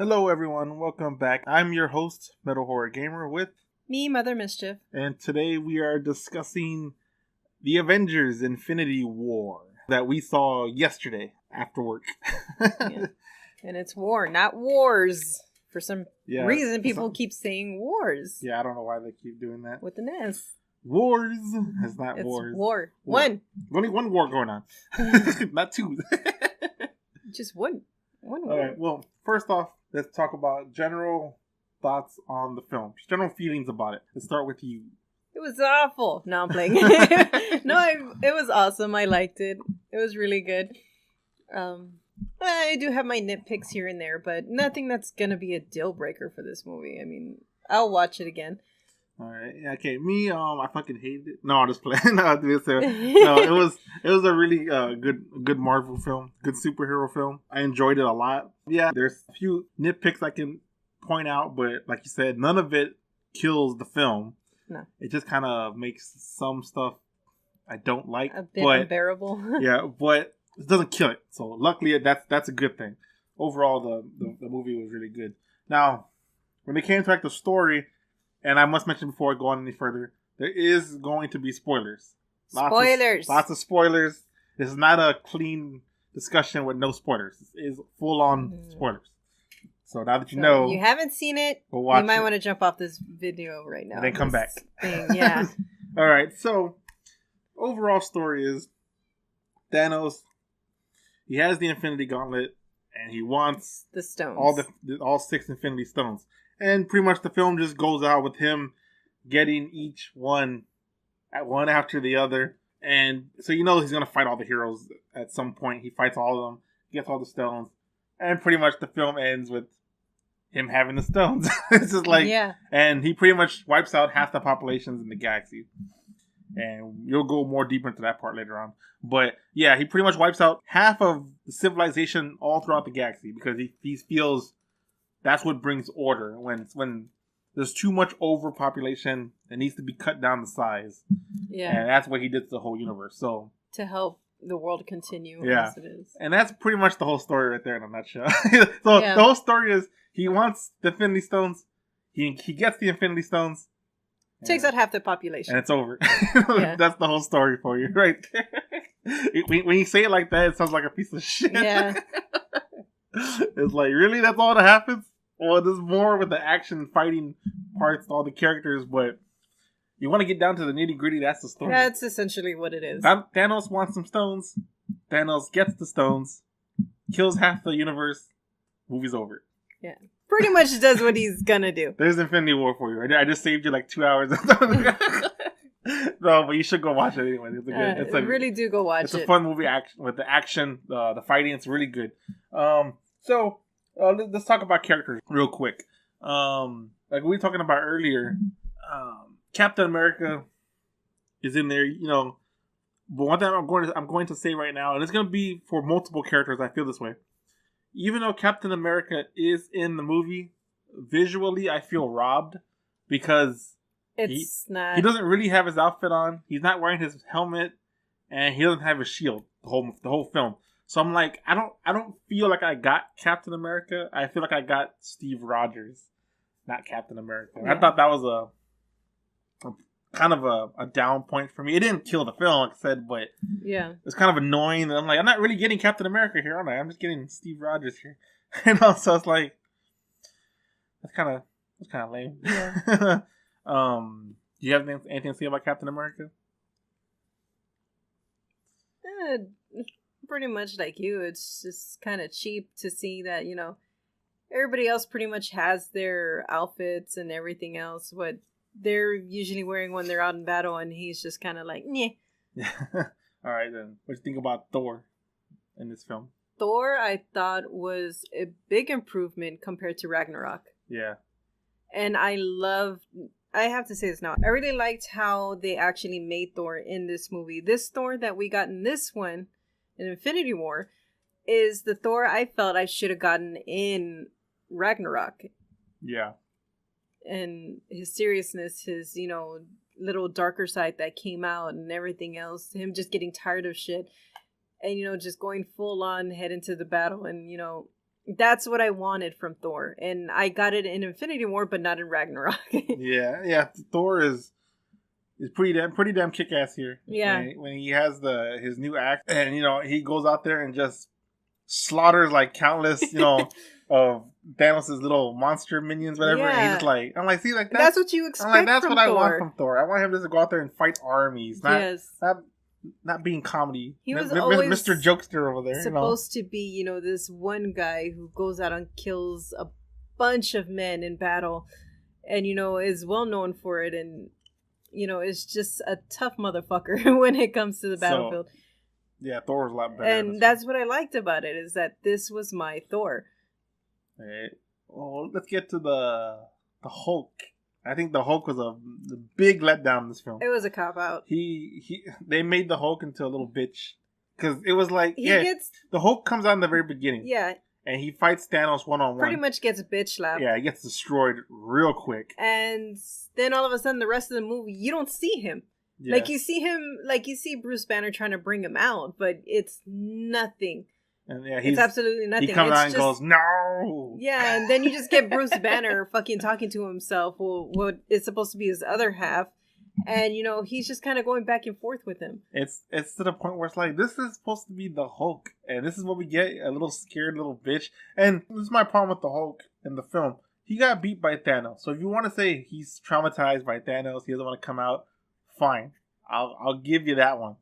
Hello everyone, welcome back. I'm your host, Metal Horror Gamer with me, Mother Mischief. And today we are discussing the Avengers Infinity War that we saw yesterday after work. Yeah. And it's war, not wars. For some reason, people keep saying wars. Yeah, I don't know why they keep doing that. With an S. Wars. It's not it's wars. War. One. Only one war going on. Not two. Just one. One war. All right, well, first off, let's talk about general thoughts on the film. Just general feelings about it. Let's start with you. It was awful. No, I'm playing. It was awesome. I liked it. It was really good. I do have my nitpicks here and there, but nothing that's gonna be a deal breaker for this movie. I mean, I'll watch it again. All right. Okay. Me, I fucking hated it. No, I'm just playing. No, it was a really good Marvel film, good superhero film. I enjoyed it a lot. Yeah, there's a few nitpicks I can point out, but like you said, none of it kills the film. No. It just kind of makes some stuff I don't like a bit unbearable. Yeah, but it doesn't kill it. So luckily, that's a good thing. Overall, the movie was really good. Now, when it came to like the story. And I must mention before I go on any further, there is going to be spoilers. Lots of spoilers. This is not a clean discussion with no spoilers. This is full-on spoilers. So now that you know... you haven't seen it, you might want to jump off this video right now. And then come back. Yeah. All right, so overall story is Thanos, he has the Infinity Gauntlet, and he wants... the stones. All 6 Infinity Stones. And pretty much the film just goes out with him getting each one after the other. And so he's going to fight all the heroes at some point. He fights all of them, gets all the stones. And pretty much the film ends with him having the stones. It's just like... yeah. And he pretty much wipes out half the populations in the galaxy. And you'll go more deeper into that part later on. But yeah, he pretty much wipes out half of the civilization all throughout the galaxy. Because he feels... that's what brings order. When there's too much overpopulation, it needs to be cut down the size. Yeah. And that's what he did to the whole universe. So to help the world continue as it is. And that's pretty much the whole story right there in a nutshell. The whole story is he wants the Infinity Stones. He gets the Infinity Stones. Takes out half the population. And it's over. That's the whole story for you right there. When you say it like that, it sounds like a piece of shit. Yeah. It's like, really? That's all that happens? Well, there's more with the action fighting parts, all the characters, but you want to get down to the nitty gritty, that's the story. That's essentially what it is. Thanos wants some stones. Thanos gets the stones, kills half the universe, movie's over. Yeah. Pretty much does what he's gonna do. There's Infinity War for you. I just saved you like 2 hours. No, but you should go watch it anyway. Really do go watch it. It's a fun movie with the action, the fighting. It's really good. So let's talk about characters real quick. Like we were talking about earlier, Captain America is in there. But one thing I'm going to say right now, and it's going to be for multiple characters. I feel this way. Even though Captain America is in the movie, visually I feel robbed because he doesn't really have his outfit on. He's not wearing his helmet, and he doesn't have his shield the whole film. So I'm like, I don't feel like I got Captain America. I feel like I got Steve Rogers, not Captain America. Yeah. I thought that was a kind of a down point for me. It didn't kill the film, like I said, but yeah, it's kind of annoying. And I'm like, I'm not really getting Captain America here, am I? I'm just getting Steve Rogers here. So it's like that's kind of lame. Yeah. Do you have anything to say about Captain America? Pretty much like you. It's just kind of cheap to see that, everybody else pretty much has their outfits and everything else, what they're usually wearing when they're out in battle, and he's just kind of like, nyeh. All right, then. What do you think about Thor in this film? Thor, I thought, was a big improvement compared to Ragnarok. Yeah. And I have to say this now. I really liked how they actually made Thor in this movie. This Thor that we got in this one, in Infinity War, is the Thor I felt I should have gotten in Ragnarok. Yeah. And his seriousness, his, little darker side that came out and everything else. Him just getting tired of shit. And, just going full on head into the battle and, That's what I wanted from Thor, and I got it in Infinity War, but not in Ragnarok. Yeah. Thor is pretty damn kick ass here. Yeah. When he has his new axe, and he goes out there and just slaughters like countless of Thanos' little monster minions, whatever. Yeah. And he's just like, I'm like, see, like that's what you expect. I'm like, that's from what Thor. I want from Thor. I want him just to go out there and fight armies, not being comedy. He was always Mr. Jokester over there. Supposed to be, this one guy who goes out and kills a bunch of men in battle, and is well known for it, and is just a tough motherfucker when it comes to the battlefield. So, yeah, Thor was a lot better. And that's what I liked about it, is that this was my Thor. Right. Well, let's get to the Hulk. I think the Hulk was a big letdown in this film. It was a cop out. They made the Hulk into a little bitch, because it was like the Hulk comes out in the very beginning. Yeah. And he fights Thanos one-on-one. Pretty much gets bitch slapped. Yeah, he gets destroyed real quick. And then all of a sudden, the rest of the movie, you don't see him. Yes. You see Bruce Banner trying to bring him out, but it's nothing. And yeah, it's absolutely nothing. He comes out and goes, no! Yeah, and then you just get Bruce Banner fucking talking to himself, what is supposed to be his other half, and he's just kind of going back and forth with him. It's to the point where it's like, this is supposed to be the Hulk, and this is what we get, a little scared little bitch. And this is my problem with the Hulk in the film. He got beat by Thanos. So if you want to say he's traumatized by Thanos, he doesn't want to come out, fine. I'll give you that one.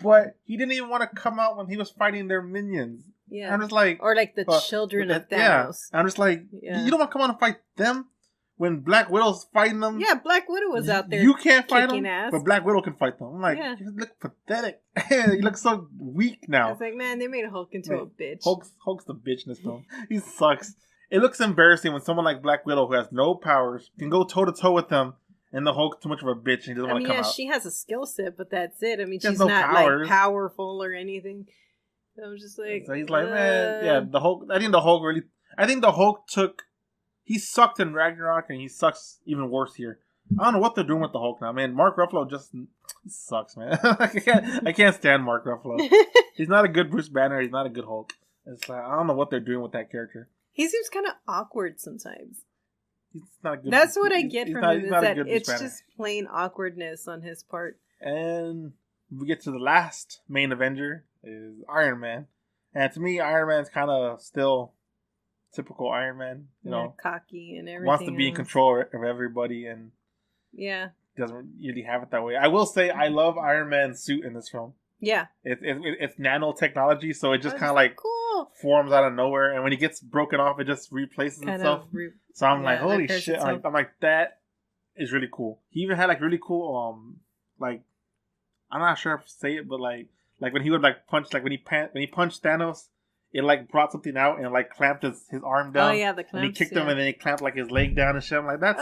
But he didn't even want to come out when he was fighting their minions. Yeah. I'm just like, or like the children of Thanos. Yeah. I'm just like, you don't want to come out and fight them when Black Widow's fighting them. Yeah, Black Widow was out there. You can't fight them, ass. but Black Widow can fight them. I'm like, you look pathetic. You look so weak now. I was like, man, they made Hulk into a bitch. Hulk's the bitch in this film. He sucks. It looks embarrassing when someone like Black Widow, who has no powers, can go toe to toe with them. And the Hulk's too much of a bitch and he doesn't want to come out. She has a skill set, but that's it. I mean, she's no not powers. Like powerful or anything. So I'm just like, so he's like, man, yeah, the Hulk. I think the Hulk he sucked in Ragnarok and he sucks even worse here. I don't know what they're doing with the Hulk now, man. Mark Ruffalo he sucks, man. I can't stand Mark Ruffalo. He's not a good Bruce Banner. He's not a good Hulk. It's like, I don't know what they're doing with that character. He seems kind of awkward sometimes. He's not good. That's what I get from him, is that it's just plain awkwardness on his part. And we get to the last main Avenger, is Iron Man. And to me, Iron Man's kind of still typical Iron Man. Cocky and everything. Wants to be in control of everybody and doesn't really have it that way. I will say I love Iron Man's suit in this film. Yeah. It's nanotechnology, so it just kind of like forms out of nowhere. And when he gets broken off, it just replaces itself. So I'm like, holy shit. I'm like, that is really cool. He even had like really cool, like, I'm not sure if to say it, but like when he would like punch, like when he punched Thanos, it like brought something out and like clamped his arm down. Oh yeah, the clamps. And he kicked him and then he clamped like his leg down and shit. I'm like, that's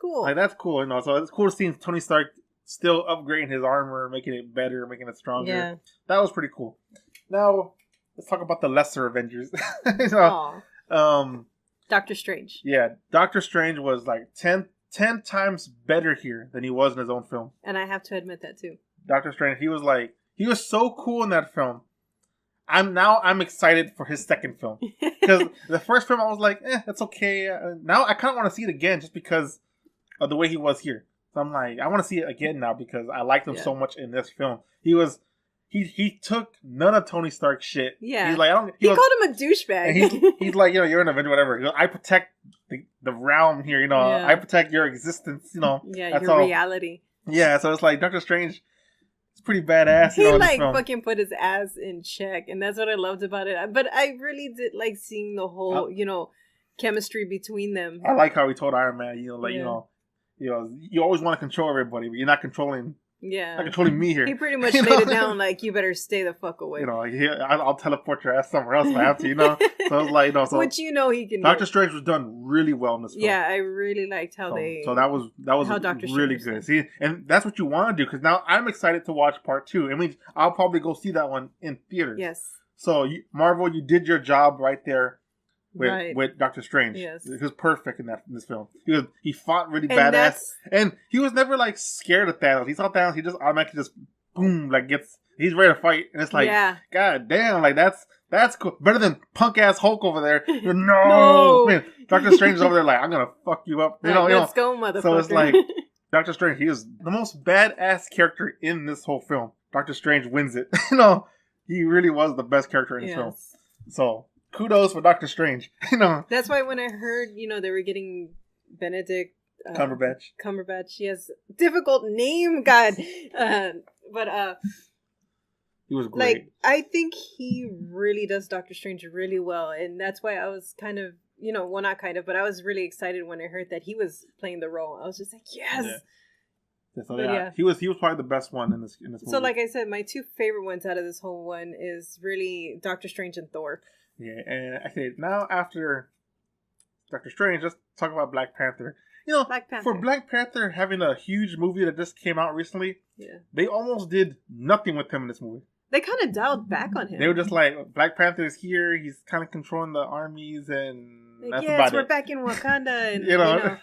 cool. Like that's cool, So it's cool to see Tony Stark still upgrading his armor, making it better, making it stronger. Yeah. That was pretty cool. Now, let's talk about the lesser Avengers. Doctor Strange. Yeah, Doctor Strange was like 10 times better here than he was in his own film. And I have to admit that too. Doctor Strange, he was so cool in that film. I'm excited for his second film. Because the first film I was like, it's okay. Now I kind of want to see it again just because of the way he was here. So I'm like, I want to see it again now because I liked him so much in this film. He took none of Tony Stark's shit. Yeah. He's like, he called him a douchebag. He's like, you're an Avenger, whatever. He goes, I protect the realm here, I protect your existence, Yeah, your reality. Yeah, so it's like Doctor Strange, it's pretty badass. He fucking put his ass in check, and that's what I loved about it. But I really did like seeing the whole, chemistry between them. I like how he told Iron Man, you always want to control everybody, but you're not controlling. Yeah, not controlling me here. He pretty much laid it down like, you better stay the fuck away. I'll teleport your ass somewhere else if I have to. So it's like, which he can. Doctor Strange was done really well in this film. Yeah, I really liked how So that was really good. See, and that's what you want to do because now I'm excited to watch part 2. I mean, I'll probably go see that one in theaters. Yes. So Marvel, you did your job right there. With Doctor Strange. Yes. He was perfect in this film. He fought really badass. And he was never like scared of Thanos. He saw Thanos, he just automatically boom, like gets He's ready to fight, and it's like, God damn, like that's cool. Better than punk ass Hulk over there. No, man, Doctor Strange is over there like, I'm gonna fuck you up. Let's go, motherfucker. So it's like Doctor Strange. He is the most badass character in this whole film. Doctor Strange wins it. He really was the best character in this film. So kudos for Doctor Strange. That's why when I heard they were getting Benedict Cumberbatch. He has a difficult name, God. But he was great. Like, I think he really does Doctor Strange really well, and that's why I was kind of, well, not kind of, but I was really excited when I heard that he was playing the role. I was just like, yes. Yeah. So, he was probably the best one in this movie. So, like I said, my two favorite ones out of this whole one is really Doctor Strange and Thor. Yeah, and okay, now after Doctor Strange, let's talk about Black Panther. Black Panther. For Black Panther having a huge movie that just came out recently, they almost did nothing with him in this movie. They kind of dialed back on him. They were just like, Black Panther is here, he's kind of controlling the armies, and that's about it. We're back in Wakanda, and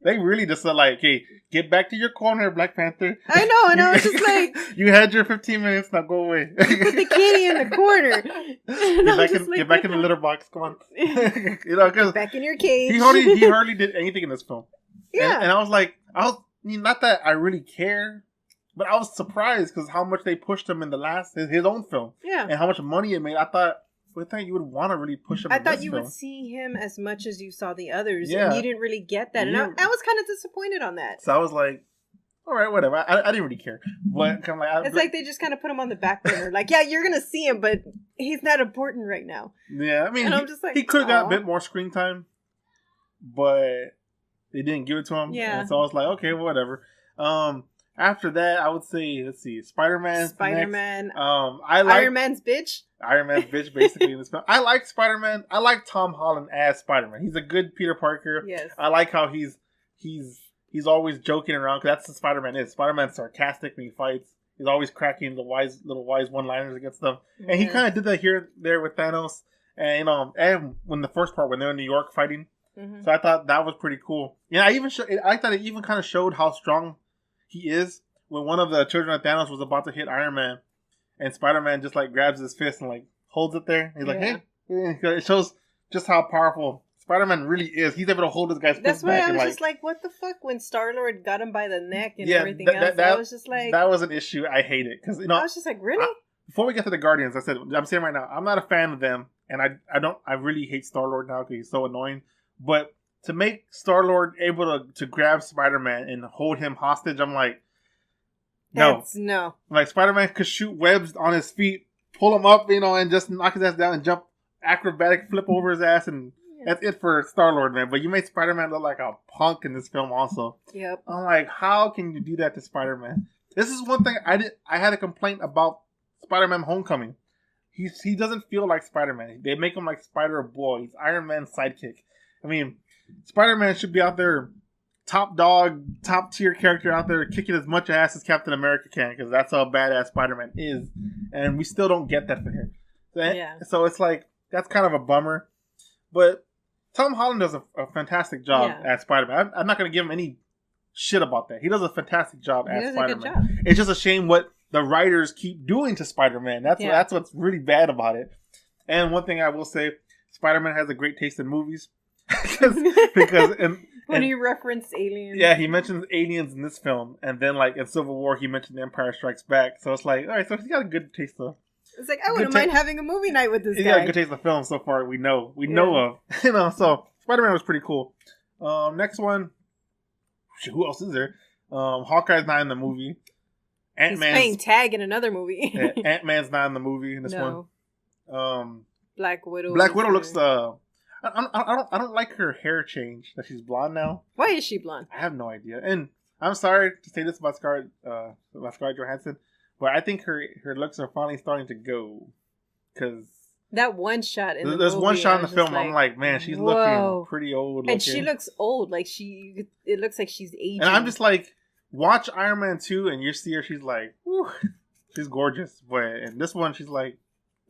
they really just said like, hey, get back to your corner, Black Panther. I know, and I was just like... You had your 15 minutes, now go away. Put the kitty in the corner. Get back in the litter box, come on. Get back in your cage. He hardly did anything in this film. Yeah. And I was like, not that I really care, but I was surprised because how much they pushed him in his own film. Yeah. And how much money it made. I thought you would want to really push him. I thought you would see him as much as you saw the others. Yeah. And you didn't really get that. And I was kind of disappointed on that. So I was like, all right, whatever. I didn't really care. But it's like they just kind of put him on the back burner. Like, yeah, you're going to see him, but he's not important right now. Yeah, I mean, and I'm just like, he could have got a bit more screen time, but they didn't give it to him. Yeah. And so I was like, okay, whatever. After that, I would say, let's see, Spider-Man. Iron Man's bitch. Iron Man's bitch, basically, in this film. I like Spider-Man. I like Tom Holland as Spider-Man. He's a good Peter Parker. Yes. I like how he's always joking around, because that's what Spider-Man is. Spider-Man's sarcastic when he fights. He's always cracking the wise one-liners against them. And he kind of did that there with Thanos. And, and when the first part, when they're in New York fighting. Mm-hmm. So I thought that was pretty cool. Yeah, I thought it even kind of showed how strong he is when one of the children of Thanos was about to hit Iron Man, and Spider-Man just like grabs his fist and like holds it there. He's like, hey. It shows just how powerful Spider-Man really is. He's able to hold this guy's fist back. That's why I was just like, what the fuck? When Star-Lord got him by the neck and everything else, I was just like... That was an issue. I hate it. Because, I was just like, really? Before we get to the Guardians, I'm saying right now, I'm not a fan of them. And I really hate Star-Lord now because he's so annoying. But to make Star-Lord able to grab Spider-Man and hold him hostage, I'm like, no. Like, Spider-Man could shoot webs on his feet, pull him up, and just knock his ass down and jump acrobatic flip over his ass, and that's it for Star-Lord, man. But you made Spider-Man look like a punk in this film also. Yep. I'm like, how can you do that to Spider-Man? This is one thing I had a complaint about Spider-Man Homecoming. He doesn't feel like Spider-Man. They make him like Spider-Boy. He's Iron Man's sidekick. I mean, Spider-Man should be out there, top dog, top tier character out there, kicking as much ass as Captain America can, because that's how badass Spider-Man is. And we still don't get that for him. So it's like, that's kind of a bummer. But Tom Holland does a fantastic job as Spider-Man. I'm not going to give him any shit about that. He does a fantastic job as Spider-Man. It's just a shame what the writers keep doing to Spider-Man. That's what's really bad about it. And one thing I will say, Spider-Man has a great taste in movies. because when he referenced aliens. Yeah, he mentions aliens in this film. And then like in Civil War, he mentioned The Empire Strikes Back. So it's like, all right, so he's got a good taste of... It's like, I wouldn't mind having a movie night with this guy. He's got a good taste of film so far. We know of. So Spider-Man was pretty cool. Next one. Who else is there? Hawkeye's not in the movie. Ant-Man's playing tag in another movie. Ant-Man's not in the movie in this one. Black Widow. Black Widow looks. I don't like her hair change. That she's blonde now. Why is she blonde? I have no idea. And I'm sorry to say this about Scarlett Johansson, but I think her looks are finally starting to go. Because that one shot in there's one shot in the film. I'm like, man, she's looking pretty old. And she looks old. Like it looks like she's aging. And I'm just like, watch Iron Man 2 and you see her. She's like, whew, she's gorgeous. But in this one, she's like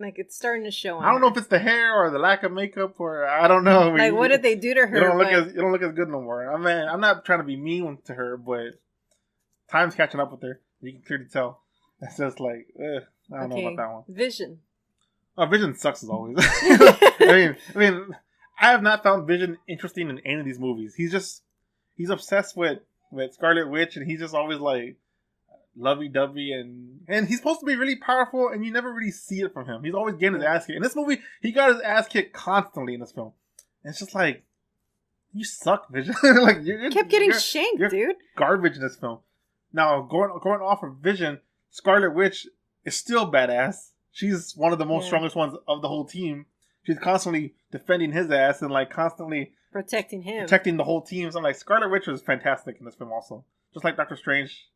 it's starting to show on I don't know if it's the hair or the lack of makeup or I don't know. Like, what did they do to her? You don't look as good no more. I mean, I'm not trying to be mean to her, but time's catching up with her. You can clearly tell. It's just like, I don't know about that one. Vision. Oh, Vision sucks as always. I mean, I have not found Vision interesting in any of these movies. He's obsessed with Scarlet Witch, and he's just always like lovey-dovey, and he's supposed to be really powerful, and you never really see it from him. He's always getting his ass kicked. In this movie, he got his ass kicked constantly in this film. And it's just like, you suck, Vision. Like you kept getting shanked, dude. Garbage in this film. Now, going off of Vision, Scarlet Witch is still badass. She's one of the most strongest ones of the whole team. She's constantly defending his ass and like constantly protecting the whole team. So I'm like, Scarlet Witch was fantastic in this film also. Just like Doctor Strange.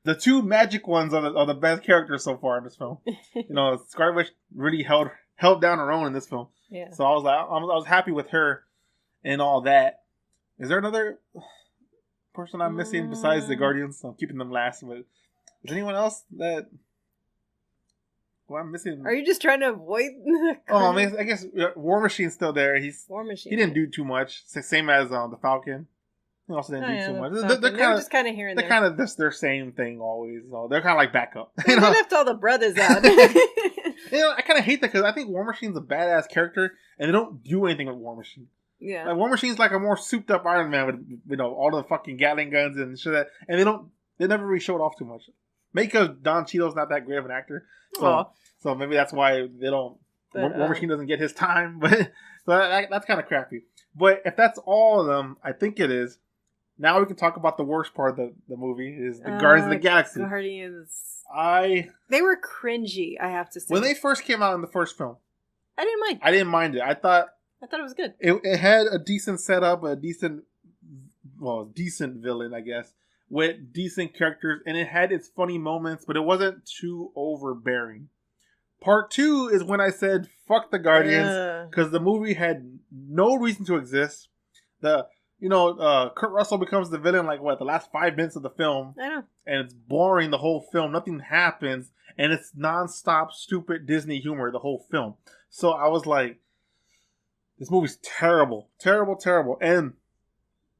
The two magic ones are the best characters so far in this film. Scarlet Witch really held down her own in this film. Yeah. So I was happy with her and all that. Is there another person I'm missing besides the Guardians? I'm keeping them last, but is anyone else that I'm missing? Are you just trying to avoid? I guess War Machine's still there. War Machine. He didn't do too much. Same as the Falcon. He also didn't do too much. They're just kind of here and there. They're kind of just their same thing always. So they're kind of like backup. They left all the brothers out. I kind of hate that because I think War Machine's a badass character, and they don't do anything with War Machine. Yeah, like War Machine's like a more souped up Iron Man with all the fucking Gatling guns and shit. And they never really show it off too much. Maybe because Don Cheadle's not that great of an actor, so maybe that's why they don't. War Machine doesn't get his time, but so that's kind of crappy. But if that's all of them, I think it is. Now we can talk about the worst part of the movie is the Guardians of the Galaxy. Guardians. They were cringy, I have to say. When they first came out in the first film, I didn't mind. I didn't mind it. I thought it was good. It had a decent setup, a decent villain, I guess, with decent characters, and it had its funny moments, but it wasn't too overbearing. Part 2 is when I said, fuck the Guardians, because the movie had no reason to exist. Kurt Russell becomes the villain the last 5 minutes of the film. I know. And it's boring the whole film. Nothing happens. And it's nonstop stupid Disney humor the whole film. So I was like, this movie's terrible. Terrible, terrible. And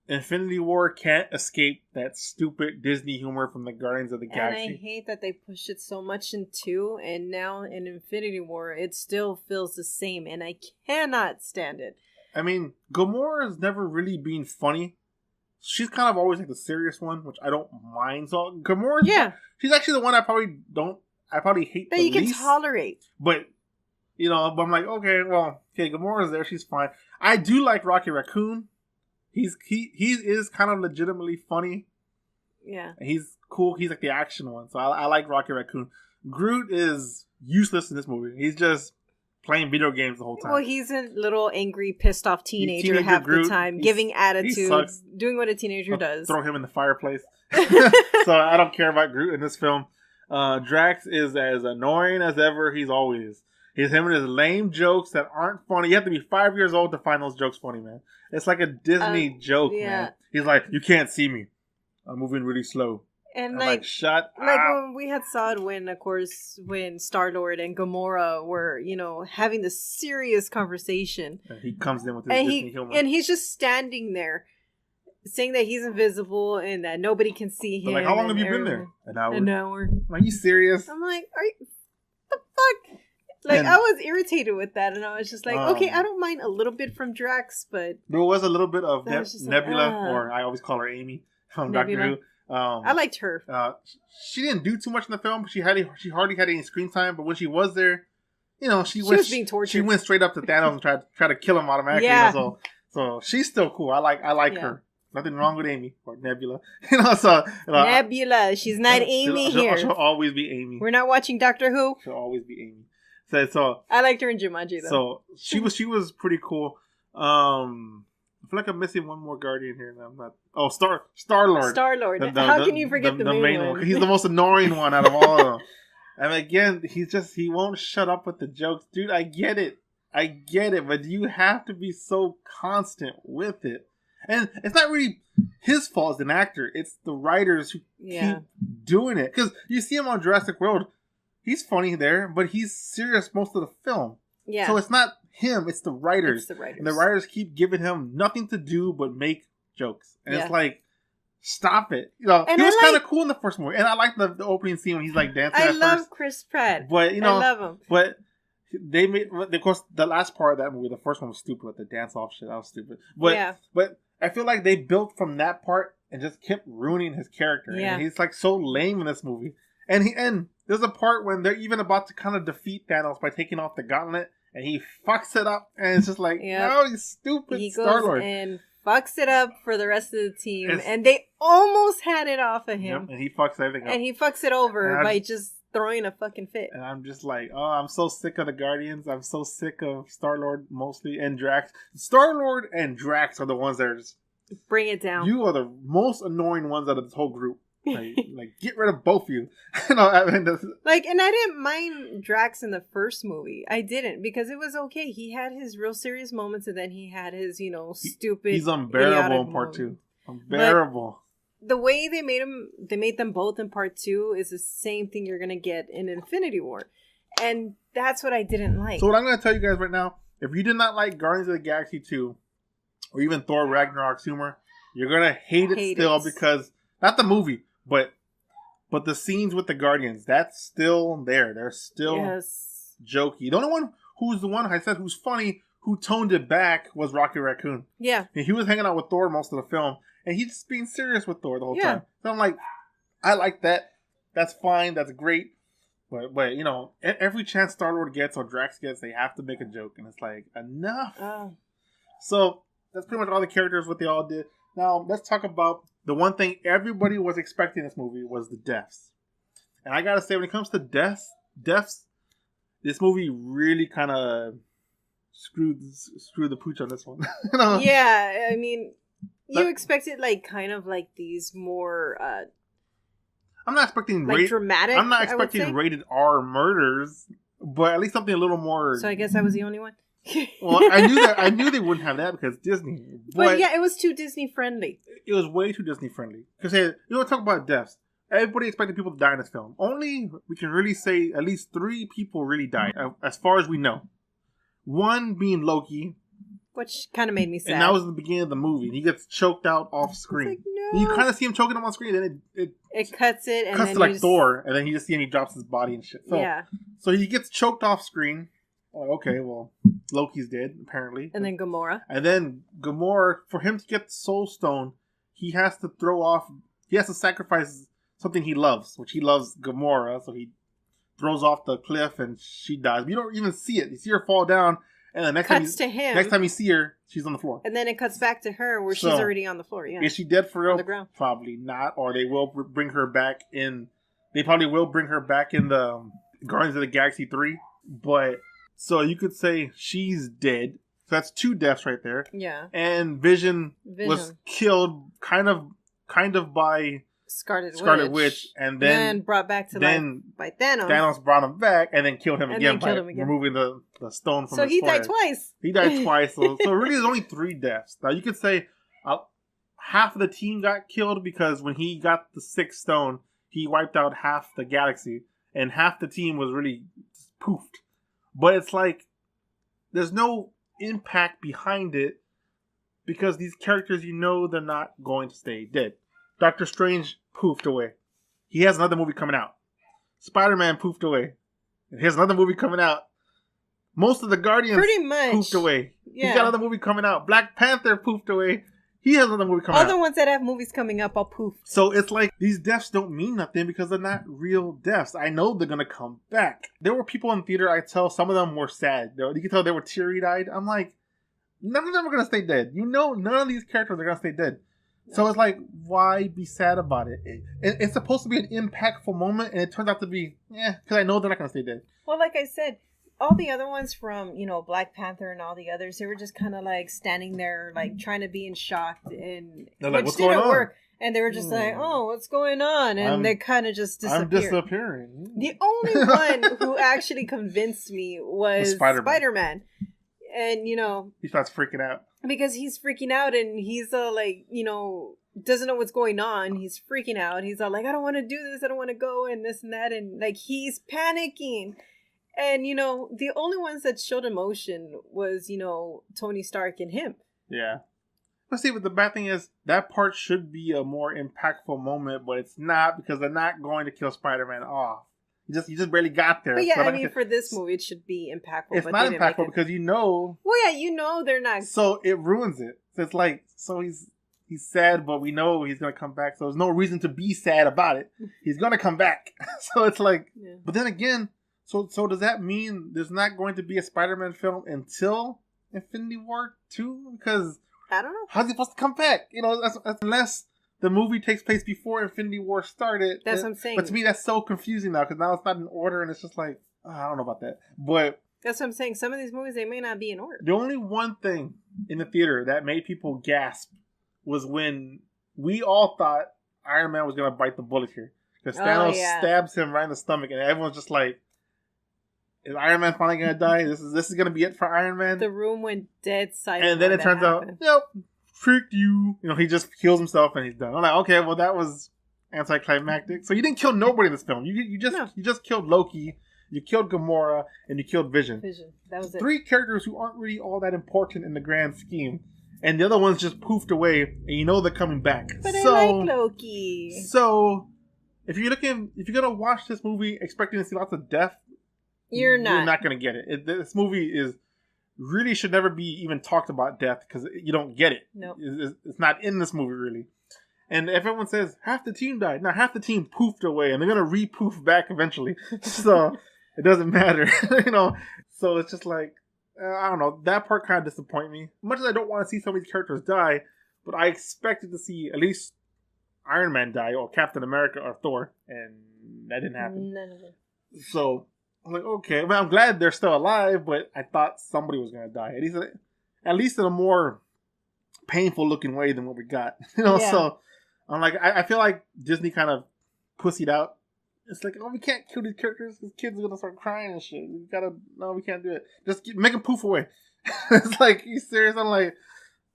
Infinity War can't escape that stupid Disney humor from the Guardians of the Galaxy. And I hate that they pushed it so much in 2. And now in Infinity War, it still feels the same. And I cannot stand it. I mean, Gamora's never really been funny. She's kind of always like the serious one, which I don't mind. So Gamora's, she's actually the one I probably hate the least. That you can tolerate. But I'm like, okay, Gamora's there, she's fine. I do like Rocky Raccoon. He is kind of legitimately funny. Yeah. He's cool. He's like the action one. So I like Rocky Raccoon. Groot is useless in this movie. He's just playing video games the whole time. Well, he's a little angry, pissed off teenager half Groot. The time, giving attitudes, doing what a teenager does. Throw him in the fireplace. So I don't care about Groot in this film. Drax is as annoying as ever. He's always. He's him and his lame jokes that aren't funny. You have to be 5 years old to find those jokes funny, man. It's like a Disney joke, man. He's like, you can't see me. I'm moving really slow. And I'm like, shut up. When we had saw it when Star-Lord and Gamora were, having this serious conversation. And he comes in with his Disney humor. And he's just standing there saying that he's invisible and that nobody can see him. But how long have you been there? An hour. An hour. Are you serious? I'm like, what the fuck? I was irritated with that, and I was just like, okay, I don't mind a little bit from Drax, but there was a little bit of Nebula, or I always call her Amy from Doctor Who. I liked her. She didn't do too much in the film. She hardly had any screen time, but when she was there, she was being tortured. She went straight up to Thanos and tried to kill him automatically. Yeah. So she's still cool. I like her. Nothing wrong with Amy or Nebula. Nebula, she's not Amy here. She'll always be Amy. We're not watching Doctor Who. She'll always be Amy. So I liked her in Jumanji though. So she was pretty cool. I feel like I'm missing one more Guardian here. And I'm not. Oh, Star-Lord. Star-Lord. How can you forget the main one? He's the most annoying one out of all of them. And again, he won't shut up with the jokes, dude. I get it, but you have to be so constant with it. And it's not really his fault as an actor. It's the writers who keep doing it. Because you see him on Jurassic World. He's funny there, but he's serious most of the film. Yeah. So it's not him, it's the writers. It's the writers. And the writers keep giving him nothing to do but make jokes. And it's like, Stop it. You know, And he was kind of cool in the first movie. And I like the opening scene when he's like dancing I at love first. Chris Pratt. But, you know, I love him. But they made, of course, the last part of that movie, the first one was stupid with the dance off shit. That was stupid. But I feel like they built from that part and just kept ruining his character. Yeah. And he's like so lame in this movie. And there's a part when they're even about to kind of defeat Thanos by taking off the gauntlet. And he fucks it up. And it's just like, no, you stupid Star-Lord. And fucks it up for the rest of the team. And they almost had it off of him. Yep, and he fucks everything up. And he fucks it over by just throwing a fucking fit. And I'm just like, oh, I'm so sick of the Guardians. I'm so sick of Star-Lord mostly and Drax. Star-Lord and Drax are the ones that are just... Bring it down. You are the most annoying ones out of this whole group. Like get rid of both of you. And I didn't mind Drax in the first movie. I didn't, because it was okay. He had his real serious moments, and then he had his, stupid. He's unbearable in part 2. Unbearable. But the way they made them both in part 2 is the same thing you're gonna get in Infinity War, and that's what I didn't like. So what I'm gonna tell you guys right now, if you did not like Guardians of the Galaxy 2, or even Thor Ragnarok's humor, you're gonna hate it still because not the movie. But the scenes with the Guardians, that's still there. They're still jokey. The only one who's funny, who toned it back was Rocky Raccoon. Yeah. And he was hanging out with Thor most of the film. And he's just being serious with Thor the whole time. So I'm like, I like that. That's fine. That's great. But every chance Star-Lord gets or Drax gets, they have to make a joke. And it's like, enough. Oh. So that's pretty much all the characters, what they all did. Now, let's talk about the one thing everybody was expecting in this movie was the deaths. And I gotta say, when it comes to deaths, this movie really kind of screwed the pooch on this one. Yeah, I mean, you expected kind of these more... I'm not expecting dramatic. I'm not expecting rated R murders, but at least something a little more... So I guess I was the only one? Well, I knew they wouldn't have that because Disney. But yeah, it was too Disney friendly. It was way too Disney friendly. Because talk about deaths. Everybody expected people to die in this film. Only we can really say at least 3 people really died, as far as we know. One being Loki, which kind of made me sad. And that was the beginning of the movie. He gets choked out off screen. Like, no. You kind of see him choking him on screen, and then it cuts it, and cuts then to like Thor, and then you just see him. He drops his body and shit. So, so he gets choked off screen. Like, okay, well, Loki's dead, apparently. And then Gamora. And then Gamora, for him to get the Soul Stone, he has to sacrifice something he loves, which he loves Gamora, so he throws off the cliff and she dies. But you don't even see it. You see her fall down, and the next time you see her, she's on the floor. And then it cuts back to her where she's already on the floor, Is she dead for real? On the ground. Probably not, or they will bring her back in... They probably will bring her back in the Guardians of the Galaxy 3, but... So you could say she's dead. So that's 2 deaths right there. Yeah. And Vision. Was killed kind of by Scarlet Witch. And then brought back to life by Thanos. Thanos brought him back and then killed him again by removing the stone from his forehead. So he died twice. He died twice. So really there's only 3 deaths. Now you could say half of the team got killed because when he got the 6th stone, he wiped out half the galaxy. And half the team was really poofed. But it's like, there's no impact behind it because these characters, they're not going to stay dead. Doctor Strange poofed away. He has another movie coming out. Spider-Man poofed away. He has another movie coming out. Most of the Guardians pretty much poofed away. Yeah. He's got another movie coming out. Black Panther poofed away. He has another movie coming out. All the ones that have movies coming up are poof. So it's like these deaths don't mean nothing because they're not real deaths. I know they're going to come back. There were people in theater, I tell, some of them were sad. You can tell they were teary-eyed. I'm like, none of them are going to stay dead. None of these characters are going to stay dead. So it's like, why be sad about it? It's supposed to be an impactful moment, and it turns out to be, because I know they're not going to stay dead. Well, like I said, all the other ones from, Black Panther and all the others, they were just kind of like standing there, like trying to be in shock, and they're like, what's going on? And they were just like, oh, what's going on? And they kind of just disappeared. I'm disappearing. The only one who actually convinced me was Spider-Man. And, he starts freaking out. Because he's freaking out and he's doesn't know what's going on. He's freaking out. He's all like, I don't want to do this. I don't want to go and this and that. And like, he's panicking. And, the only ones that showed emotion was, Tony Stark and him. Yeah. But see, but the bad thing is that part should be a more impactful moment, but it's not because they're not going to kill Spider-Man off. You just barely got there. But yeah, so I mean, for this movie, it should be impactful. It's but not impactful because you know. Well, yeah, you know they're not. So it ruins it. So it's like, so he's sad, but we know he's gonna come back. So there's no reason to be sad about it. He's gonna come back. So it's like, yeah. But then again, so does that mean there's not going to be a Spider-Man film until Infinity War 2? Because I don't know. How's he supposed to come back? You know, that's unless the movie takes place before Infinity War started. That's what I'm saying. But to me, that's so confusing now because now it's not in order, and it's just like, I don't know about that. But that's what I'm saying. Some of these movies, they may not be in order. The only one thing in the theater that made people gasp was when we all thought Iron Man was going to bite the bullet here. Because Thanos stabs him right in the stomach, and everyone's just like, is Iron Man finally going to die? This is going to be it for Iron Man? The room went dead silent. And then it turns out, yep, tricked you. You know, he just kills himself and he's done. I'm like, okay, well, that was anticlimactic. So you didn't kill nobody in this film. You just killed Loki. You killed Gamora, and you killed Vision. That was it. 3 characters who aren't really all that important in the grand scheme. And the other ones just poofed away, and you know they're coming back. But I like Loki. So, if you're gonna watch this movie expecting to see lots of death, you're not gonna get it. This movie really should never be even talked about death because you don't get it. No, it's not in this movie really. And if everyone says half the team died, now half the team poofed away, and they're gonna re-poof back eventually. So it doesn't matter, you know. So it's just like, I don't know. That part kind of disappointed me. Much as I don't want to see some of these characters die, but I expected to see at least Iron Man die, or Captain America, or Thor, and that didn't happen. None of it. So I'm like, okay, but I'm glad they're still alive. But I thought somebody was gonna die, at least in a more painful looking way than what we got. You know, so I'm like, I feel like Disney kind of pussied out. It's like, oh, we can't kill these characters because kids are gonna start crying and shit. We can't do it. Just make them poof away. It's like, you serious? I'm like,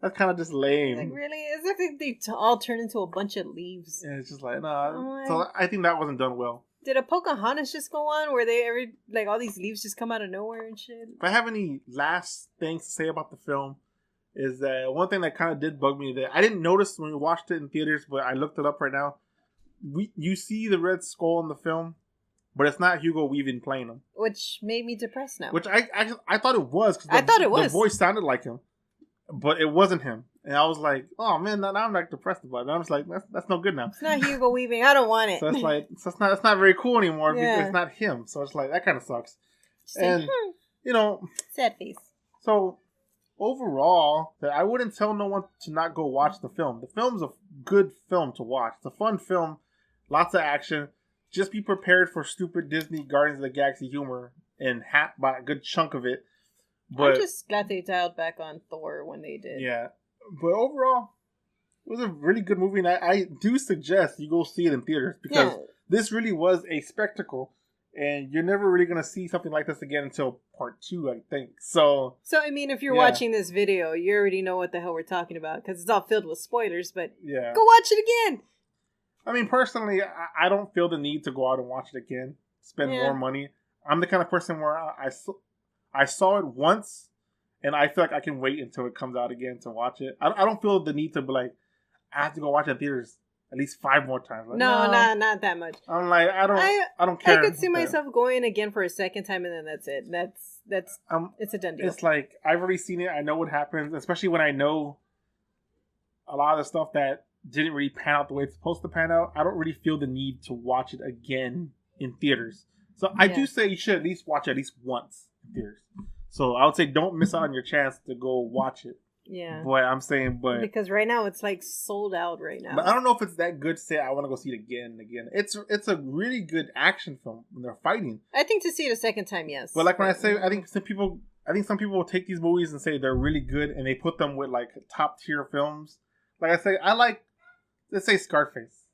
that's kind of just lame. Like, really? It's like they all turn into a bunch of leaves. Yeah, it's just like, no. So I think that wasn't done well. Did a Pocahontas just go on where all these leaves just come out of nowhere and shit? If I have any last things to say about the film, is that one thing that kind of did bug me that I didn't notice when we watched it in theaters, but I looked it up right now. You see the Red Skull in the film, but it's not Hugo Weaving playing him, which made me depressed now. Which I thought it was. I thought it was. The voice sounded like him, but it wasn't him, and I was like, "Oh man, now I'm like depressed about it." I was like, "That's no good now." It's not Hugo Weaving. I don't want it. So it's like it's not very cool anymore because it's not him. So it's like that kind of sucks. And you know, sad face. So overall, I wouldn't tell no one to not go watch the film. The film's a good film to watch. It's a fun film. Lots of action. Just be prepared for stupid Disney Guardians of the Galaxy humor and by a good chunk of it. But I'm just glad they dialed back on Thor when they did. Yeah. But overall, it was a really good movie. And I do suggest you go see it in theaters because this really was a spectacle. And you're never really going to see something like this again until part 2, I think. So I mean, if you're watching this video, you already know what the hell we're talking about because it's all filled with spoilers. But go watch it again. I mean, personally, I don't feel the need to go out and watch it again, spend more money. I'm the kind of person where I saw it once, and I feel like I can wait until it comes out again to watch it. I don't feel the need to be like, I have to go watch it in theaters at least 5 more times. Like, no, not that much. I'm like, I don't care. I could see myself going again for a second time, and then that's it. That's it's a done deal. It's like, I've already seen it. I know what happens, especially when I know a lot of the stuff that didn't really pan out the way it's supposed to pan out. I don't really feel the need to watch it again in theaters. So I do say you should at least watch it at least once in theaters. So I would say don't miss out on your chance to go watch it. Yeah. Boy, I'm saying, but because right now it's like sold out right now. But I don't know if it's that good to say I want to go see it again and again. It's a really good action film when they're fighting. I think to see it a second time, yes. But like when I say, I think some people will take these movies and say they're really good and they put them with like top tier films. Like I say, let's say Scarface.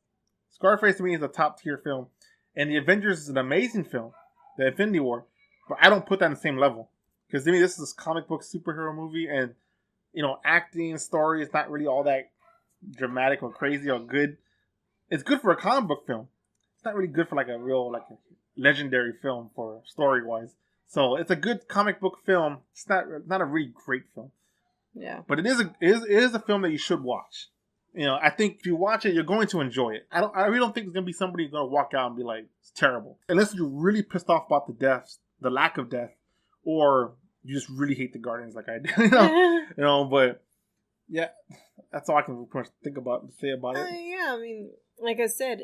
Scarface to me is a top tier film. And The Avengers is an amazing film. The Infinity War. But I don't put that on the same level. Because to me, this is a comic book superhero movie. And, you know, acting, story is not really all that dramatic or crazy or good. It's good for a comic book film. It's not really good for like a real, like a legendary film for story-wise. So it's a good comic book film. It's not a really great film. Yeah. But it is a film that you should watch. You know, I think if you watch it, you're going to enjoy it. I really don't think there's gonna be somebody who's gonna walk out and be like, it's terrible. Unless you're really pissed off about the deaths, the lack of death, or you just really hate the Guardians like I do. But yeah, that's all I can say about it. Yeah, I mean, like I said,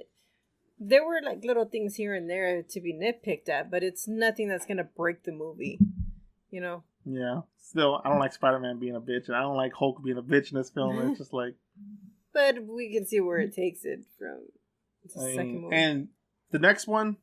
there were like little things here and there to be nitpicked at, but it's nothing that's gonna break the movie. You know? Yeah. Still, I don't like Spider-Man being a bitch, and I don't like Hulk being a bitch in this film. It's just like. But we can see where it takes it from the second movie. And the next one,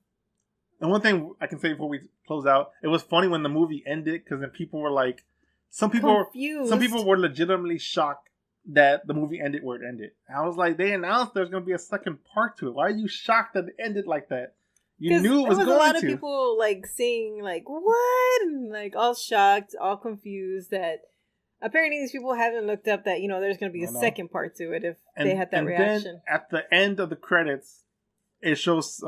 and one thing I can say before we close out, it was funny when the movie ended because then people were like, some people were legitimately shocked that the movie ended where it ended. And I was like, they announced there's going to be a second part to it. Why are you shocked that it ended like that? You knew it was going to. There was a lot of people like saying like, what? And like all shocked, all confused that apparently these people haven't looked up that, there's going to be a second part to it if they had that reaction. Then at the end of the credits, it shows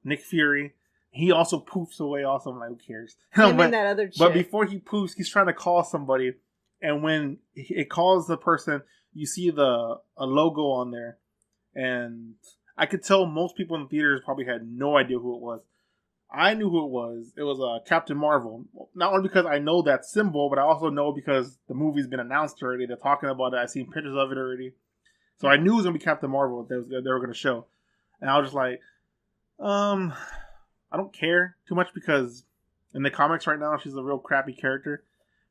Nick Fury. He also poofs away also. I'm like, who cares? Him and that other chick. But before he poofs, he's trying to call somebody. And when it calls the person, you see a logo on there. And I could tell most people in the theaters probably had no idea who it was. I knew who it was. It was Captain Marvel. Not only because I know that symbol, but I also know because the movie's been announced already. They're talking about it. I've seen pictures of it already. So I knew it was going to be Captain Marvel they were going to show. And I was just like, I don't care too much because in the comics right now, she's a real crappy character.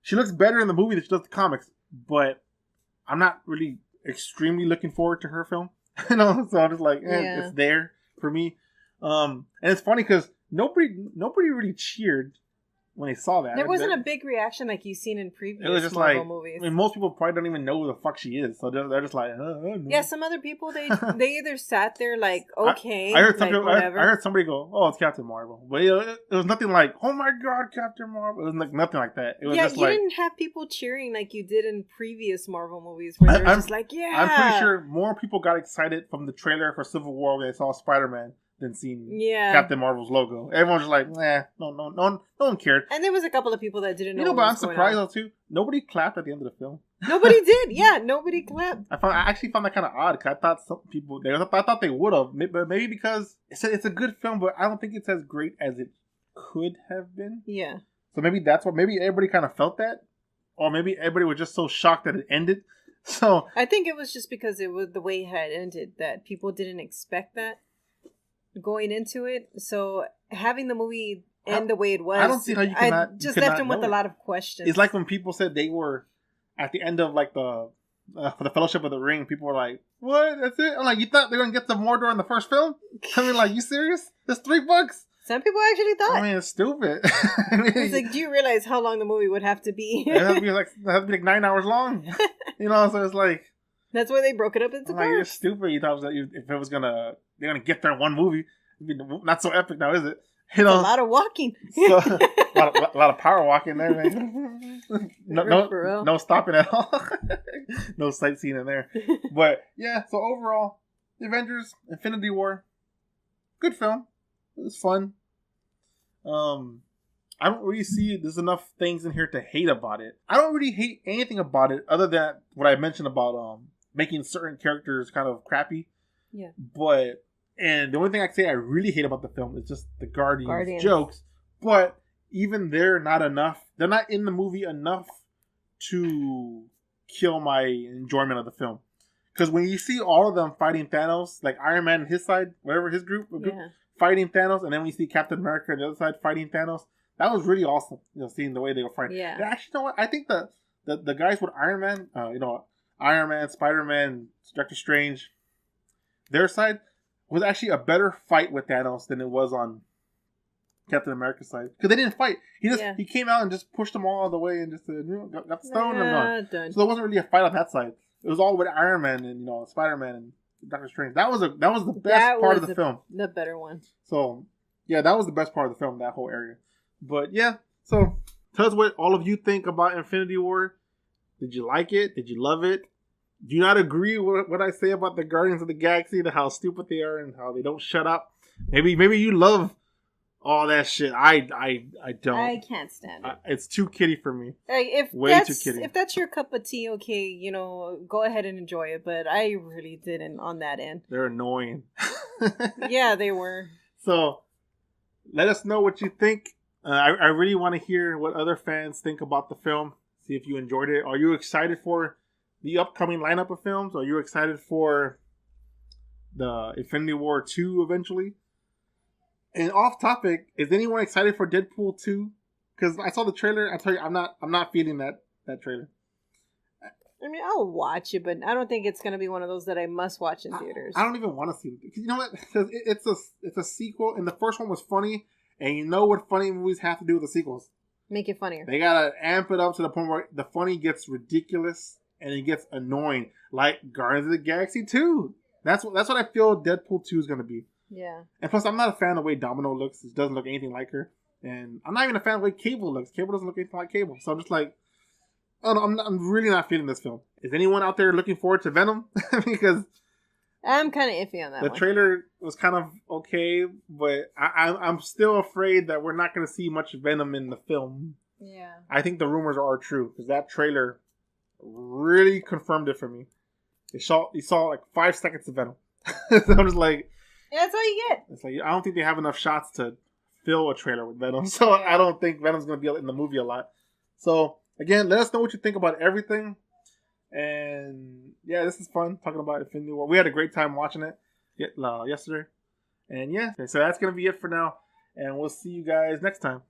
She looks better in the movie than she does the comics. But I'm not really extremely looking forward to her film. So I'm just like, it's there for me. And it's funny because nobody really cheered when they saw that. There wasn't a big reaction like you've seen in previous Marvel movies. I mean, most people probably don't even know who the fuck she is, so they're just like, no. Yeah, some other people they either sat there like, okay, I heard I heard somebody go, oh, it's Captain Marvel, but it was nothing like, oh my god, Captain Marvel. It was like nothing like that. It was just you didn't have people cheering like you did in previous Marvel movies where they're just like, yeah. I'm pretty sure more people got excited from the trailer for Civil War when they saw Spider-Man than seeing Captain Marvel's logo. Everyone was like, no one cared. And there was a couple of people that didn't know. But I'm surprised though too. Nobody clapped at the end of the film. Nobody did. Yeah, nobody clapped. I actually found that kind of odd because I thought some people I thought they would have, but maybe because it's a good film, but I don't think it's as great as it could have been. Yeah. So maybe that's what. Maybe everybody kind of felt that, or maybe everybody was just so shocked that it ended. So I think it was just because it was the way it had ended that people didn't expect that going into it. So having the movie end the way it was, I don't see how you cannot. Just left them with a lot of questions. It's like when people said they were at the end of like the for the Fellowship of the Ring. People were like, "What? That's it?" I'm like, "You thought they were gonna get some more during the first film?" I mean, like, you serious? It's $3. Some people actually thought. I mean, it's stupid. It's like, do you realize how long the movie would have to be? It has to be like 9 hours long. So it's like. That's why they broke it up into parts. You're stupid. You thought if it was they're gonna get there in one movie. It'd be not so epic now, is it? A lot of walking. So, a lot of power walking there, man. No stopping at all. No sightseeing in there. But yeah, so overall, The Avengers: Infinity War, good film. It was fun. I don't really see there's enough things in here to hate about it. I don't really hate anything about it other than what I mentioned about making certain characters kind of crappy. Yeah. And the only thing I can say I really hate about the film is just the Guardians jokes. But even they're not enough. They're not in the movie enough to kill my enjoyment of the film. Because when you see all of them fighting Thanos, like Iron Man and his side, whatever his group fighting Thanos, and then when you see Captain America on the other side fighting Thanos, that was really awesome. Seeing the way they were fighting. Yeah. And actually, you know what? I think the guys with Iron Man, Iron Man, Spider-Man, Doctor Strange, their side was actually a better fight with Thanos than it was on Captain America's side. Because they didn't fight. He came out and just pushed them all the way and just got the stone and I'm done. So there wasn't really a fight on that side. It was all with Iron Man and Spider-Man and Doctor Strange. That was the best part of the film. The better one. So yeah, that was the best part of the film, that whole area. But yeah, so tell us what all of you think about Infinity War. Did you like it? Did you love it? Do you not agree with what I say about the Guardians of the Galaxy, how stupid they are and how they don't shut up? Maybe you love All that shit. I don't. I can't stand it. It's too kiddie for me. Like, Way too kiddie. If that's your cup of tea, okay, you know, go ahead and enjoy it. But I really didn't on that end. They're annoying. Yeah, they were. So, let us know what you think. I really want to hear what other fans think about the film. See if you enjoyed it. Are you excited for the upcoming lineup of films? Are you excited for the Infinity War 2 eventually? And off topic, is anyone excited for Deadpool 2? Because I saw the trailer. I tell you, I'm not feeling that trailer. I mean, I'll watch it, but I don't think it's gonna be one of those that I must watch in theaters. I don't even want to see it. You know what? It's a sequel, and the first one was funny. And you know what funny movies have to do with the sequels? Make it funnier. They gotta amp it up to the point where the funny gets ridiculous and it gets annoying, like Guardians of the Galaxy 2. That's what I feel Deadpool 2 is gonna be. Yeah. And plus, I'm not a fan of the way Domino looks. It doesn't look anything like her. And I'm not even a fan of the way Cable looks. Cable doesn't look anything like Cable. So I'm just like, I don't know, I'm really not feeling this film. Is anyone out there looking forward to Venom? Because I'm kind of iffy on that the one. trailer was kind of okay, but I'm still afraid that we're not going to see much Venom in the film. Yeah. I think the rumors are true because that trailer really confirmed it for me. You saw like 5 seconds of Venom. So I'm just like, yeah, that's all you get. It's like I don't think they have enough shots to fill a trailer with Venom, so I don't think Venom's going to be in the movie a lot. So again, let us know what you think about everything. And yeah, this is fun talking about Infinity War. We had a great time watching it yesterday. And yeah, so that's going to be it for now. And we'll see you guys next time.